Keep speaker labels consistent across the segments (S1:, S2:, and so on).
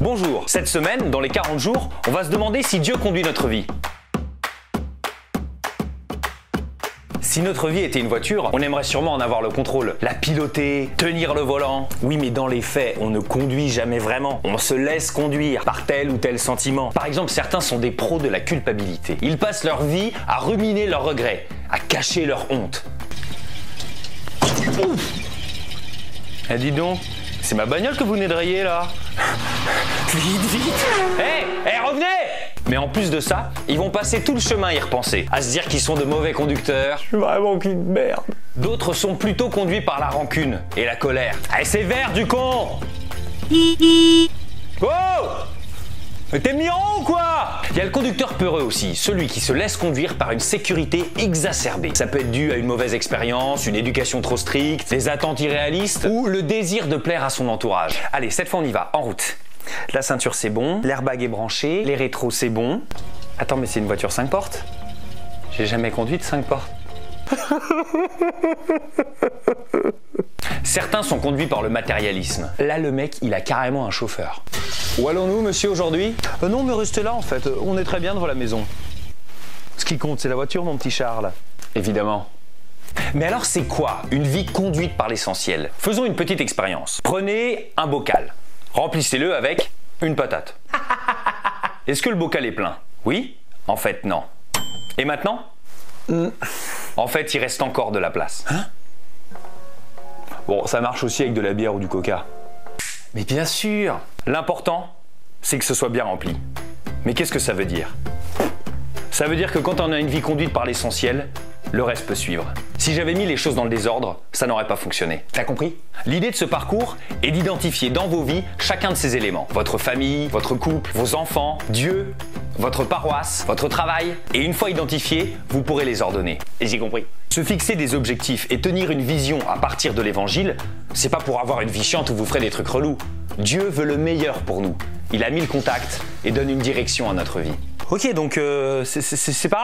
S1: Bonjour, cette semaine, dans les 40 jours, on va se demander si Dieu conduit notre vie. Si notre vie était une voiture, on aimerait sûrement en avoir le contrôle, la piloter, tenir le volant. Oui, mais dans les faits, on ne conduit jamais vraiment. On se laisse conduire par tel ou tel sentiment. Par exemple, certains sont des pros de la culpabilité. Ils passent leur vie à ruminer leurs regrets, à cacher leur honte. Ouf! Eh, dis donc, c'est ma bagnole que vous venez de rayer là. Vite, vite! Hé, revenez! Mais en plus de ça, ils vont passer tout le chemin à y repenser, à se dire qu'ils sont de mauvais conducteurs. Je suis vraiment qu'une merde. D'autres sont plutôt conduits par la rancune et la colère. Allez, c'est vert du con! Oh! Mais t'es mis en haut ou quoi? Il y a le conducteur peureux aussi, celui qui se laisse conduire par une sécurité exacerbée. Ça peut être dû à une mauvaise expérience, une éducation trop stricte, des attentes irréalistes ou le désir de plaire à son entourage. Allez, cette fois on y va, en route. La ceinture c'est bon, l'airbag est branché, les rétros c'est bon. Attends, mais c'est une voiture 5 portes? J'ai jamais conduit de 5 portes. Certains sont conduits par le matérialisme. Là, le mec, il a carrément un chauffeur. Où allons-nous, monsieur, aujourd'hui? Non, mais restez là, en fait. On est très bien devant la maison. Ce qui compte, c'est la voiture, mon petit Charles. Évidemment. Mais alors, c'est quoi une vie conduite par l'essentiel? Faisons une petite expérience. Prenez un bocal. Remplissez-le avec une patate. Est-ce que le bocal est plein? Oui? En fait, non. Et maintenant? En fait, il reste encore de la place. Hein? Bon, ça marche aussi avec de la bière ou du coca. Mais bien sûr! L'important, c'est que ce soit bien rempli. Mais qu'est-ce que ça veut dire? Ça veut dire que quand on a une vie conduite par l'essentiel, le reste peut suivre. Si j'avais mis les choses dans le désordre, ça n'aurait pas fonctionné. T'as compris? L'idée de ce parcours est d'identifier dans vos vies chacun de ces éléments. Votre famille, votre couple, vos enfants, Dieu, votre paroisse, votre travail. Et une fois identifiés, vous pourrez les ordonner. Et j'ai compris. Se fixer des objectifs et tenir une vision à partir de l'évangile, c'est pas pour avoir une vie chiante où vous ferez des trucs relous. Dieu veut le meilleur pour nous. Il a mis le contact et donne une direction à notre vie. Ok, donc c'est par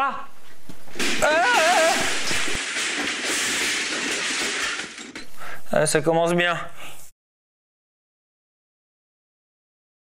S1: là. Ça commence bien.